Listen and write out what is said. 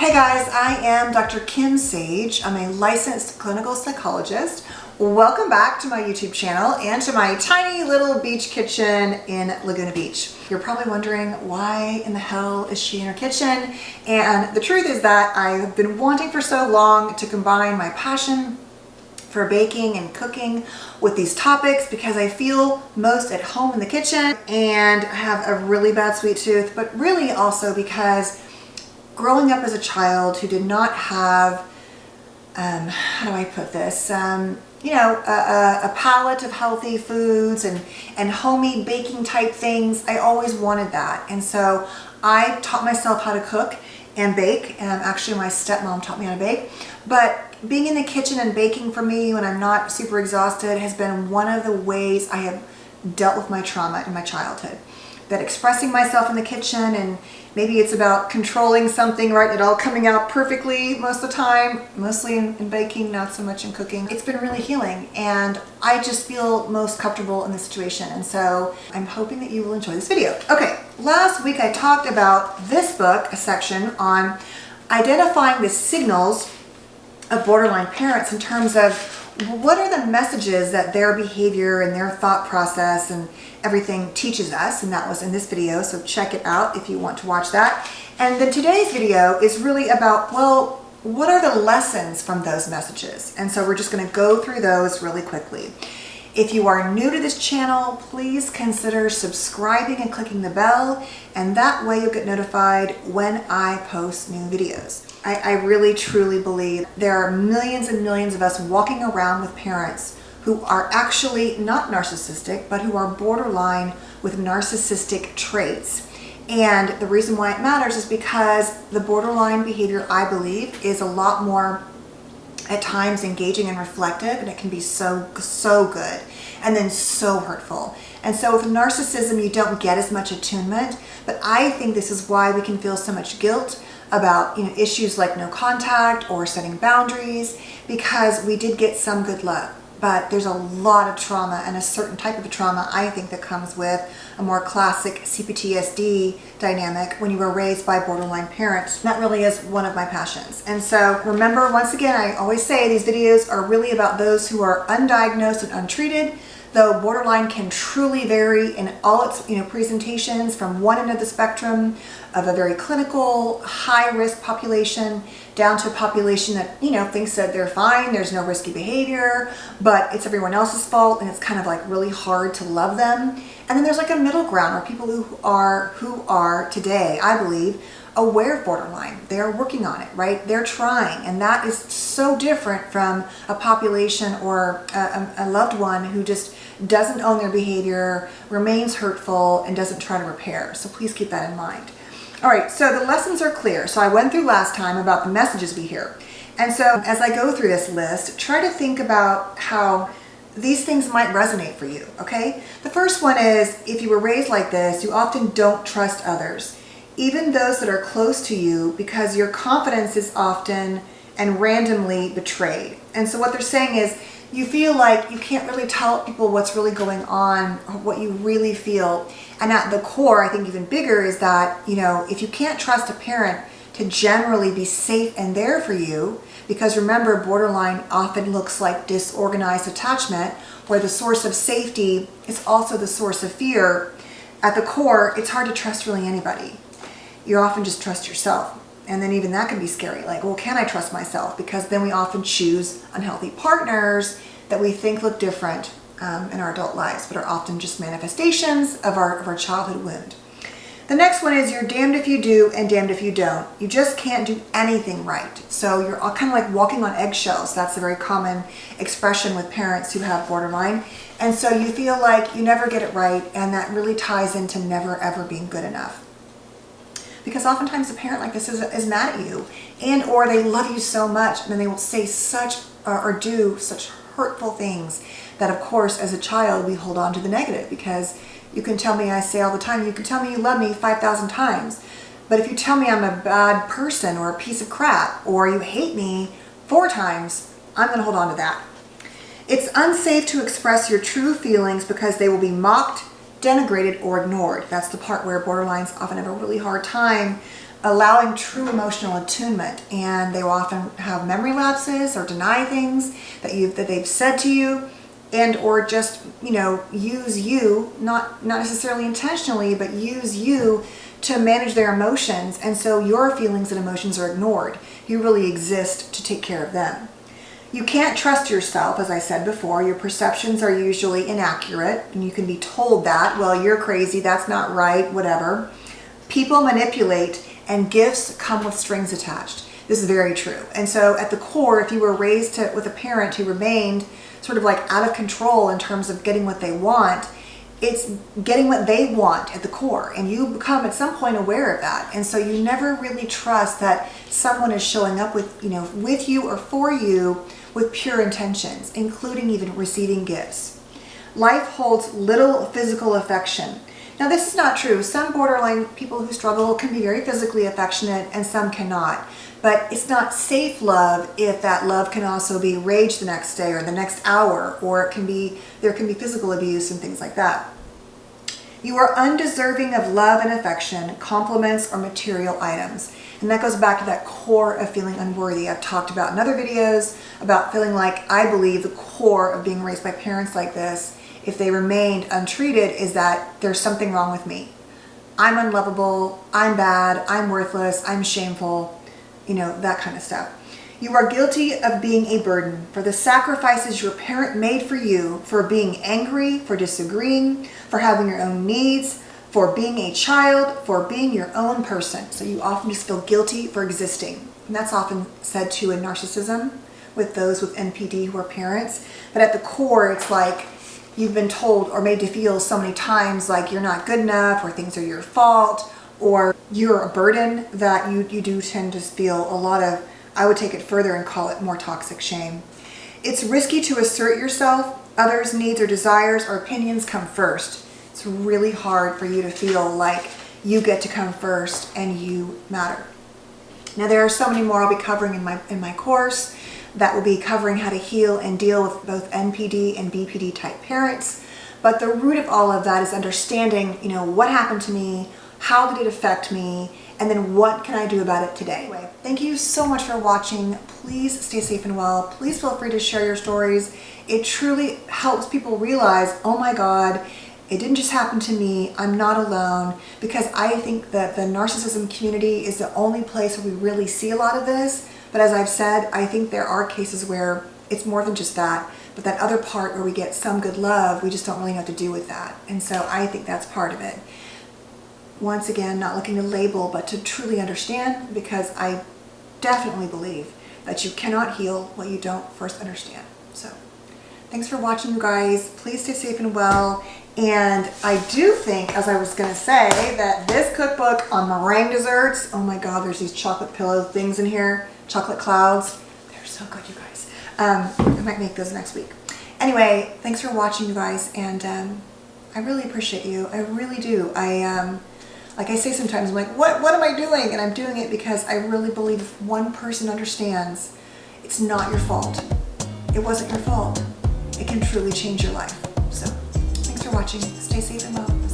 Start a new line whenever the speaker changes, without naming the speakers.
Hey guys, I am Dr. Kim Sage. I'm a licensed clinical psychologist. Welcome back to my YouTube channel and to my tiny little beach kitchen in Laguna Beach. You're probably wondering, why in the hell is she in her kitchen? And the truth is that I've been wanting for so long to combine my passion for baking and cooking with these topics because I feel most at home in the kitchen and have a really bad sweet tooth, but really also because growing up as a child who did not have, how do I put this, a palette of healthy foods and homemade baking type things, I always wanted that. And so I taught myself how to cook and bake. Actually, my stepmom taught me how to bake. But being in the kitchen and baking for me when I'm not super exhausted has been one of the ways I have dealt with my trauma in my childhood. That expressing myself in the kitchen, and maybe it's about controlling something, right? It all coming out perfectly most of the time, mostly in baking, not so much in cooking. It's been really healing, and I just feel most comfortable in this situation. And so I'm hoping that you will enjoy this video. Okay, last week I talked about this book, a section on identifying the signals of borderline parents in terms of what are the messages that their behavior and their thought process and everything teaches us, and that was in this video, so check it out if you want to watch that. And then today's video is really about, well, what are the lessons from those messages? And so we're just going to go through those really quickly. If you are new to this channel, please consider subscribing and clicking the bell, and that way you'll get notified when I post new videos. I really truly believe there are millions and millions of us walking around with parents who are actually not narcissistic, but who are borderline with narcissistic traits. And the reason why it matters is because the borderline behavior, I believe, is a lot more at times engaging and reflective, and it can be so good and then so hurtful. And so with narcissism, you don't get as much attunement, but I think this is why we can feel so much guilt about issues like no contact or setting boundaries, because we did get some good love. But there's a lot of trauma, and a certain type of trauma, I think, that comes with a more classic CPTSD dynamic when you were raised by borderline parents. That really is one of my passions. And so remember, once again, I always say these videos are really about those who are undiagnosed and untreated, though borderline can truly vary in all its presentations, from one end of the spectrum of a very clinical, high-risk population down to a population that thinks that they're fine, there's no risky behavior, but it's everyone else's fault, and it's kind of like really hard to love them. And then there's like a middle ground where people who are today, I believe, aware of borderline. They're working on it, right? They're trying, and that is so different from a population or a loved one who just doesn't own their behavior, remains hurtful, and doesn't try to repair. So please keep that in mind. All right, so the lessons are clear. So I went through last time about the messages we hear. And so as I go through this list, try to think about how these things might resonate for you, okay? The first one is, if you were raised like this, you often don't trust others, even those that are close to you, because your confidence is often and randomly betrayed. And so what they're saying is, you feel like you can't really tell people what's really going on, or what you really feel. And at the core, I think even bigger, is that, if you can't trust a parent to generally be safe and there for you, because remember, borderline often looks like disorganized attachment, where the source of safety is also the source of fear. At the core, it's hard to trust really anybody. You often just trust yourself. And then even that can be scary. Like, well, can I trust myself? Because then we often choose unhealthy partners that we think look different in our adult lives, but are often just manifestations of our childhood wound. The next one is, you're damned if you do and damned if you don't. You just can't do anything right. So you're all kind of like walking on eggshells. That's a very common expression with parents who have borderline. And so you feel like you never get it right, and that really ties into never ever being good enough. Because oftentimes a parent like this is mad at you, and or they love you so much, and then they will say such or do such hurtful things that, of course, as a child, we hold on to the negative. Because you can tell me, I say all the time, you can tell me you love me 5,000 times, but if you tell me I'm a bad person or a piece of crap, or you hate me 4 times, I'm going to hold on to that. It's unsafe to express your true feelings because they will be mocked, denigrated, or ignored. That's the part where borderlines often have a really hard time allowing true emotional attunement, and they will often have memory lapses or deny things that they've said to you, and or just use you, not necessarily intentionally, but use you to manage their emotions, and so your feelings and emotions are ignored. You really exist to take care of them. You can't trust yourself, as I said before. Your perceptions are usually inaccurate, and you can be told that, well, you're crazy, that's not right, whatever. People manipulate, and gifts come with strings attached. This is very true. And so at the core, if you were raised with a parent who remained sort of like out of control in terms of getting what they want, it's getting what they want at the core, and you become at some point aware of that, and so you never really trust that someone is showing up with you or for you with pure intentions, including even receiving gifts. Life holds little physical affection. Now, this is not true. Some borderline people who struggle can be very physically affectionate, and some cannot. But it's not safe love if that love can also be rage the next day or the next hour, or there can be physical abuse and things like that. You are undeserving of love and affection, compliments, or material items. And that goes back to that core of feeling unworthy. I've talked about in other videos about feeling like, I believe the core of being raised by parents like this, if they remained untreated, is that there's something wrong with me. I'm unlovable, I'm bad, I'm worthless, I'm shameful, that kind of stuff. You are guilty of being a burden for the sacrifices your parent made for you, for being angry, for disagreeing, for having your own needs, for being a child, for being your own person. So you often just feel guilty for existing. And that's often said too in narcissism with those with NPD who are parents. But at the core, it's like you've been told or made to feel so many times like you're not good enough, or things are your fault, or you're a burden, that you do tend to feel a lot of, I would take it further and call it more toxic shame. It's risky to assert yourself. Others' needs or desires or opinions come first. It's really hard for you to feel like you get to come first and you matter. Now, there are so many more I'll be covering in my course that will be covering how to heal and deal with both NPD and BPD type parents. But the root of all of that is understanding, what happened to me, how did it affect me, and then what can I do about it today? Anyway, thank you so much for watching. Please stay safe and well. Please feel free to share your stories. It truly helps people realize, oh my God, it didn't just happen to me. I'm not alone. Because I think that the narcissism community is the only place where we really see a lot of this. But as I've said, I think there are cases where it's more than just that. But that other part where we get some good love, we just don't really know what to do with that. And so I think that's part of it. Once again, not looking to label, but to truly understand, because I definitely believe that you cannot heal what you don't first understand. So thanks for watching, you guys. Please stay safe and well. And I do think, as I was going to say, that this cookbook on meringue desserts, oh my God, there's these chocolate pillow things in here, chocolate clouds. They're so good, you guys. I might make those next week. Anyway, thanks for watching, you guys. And I really appreciate you. I really do. Like I say sometimes, I'm like, what am I doing? And I'm doing it because I really believe if one person understands, it's not your fault. It wasn't your fault. It can truly change your life. So thanks for watching. Stay safe and well.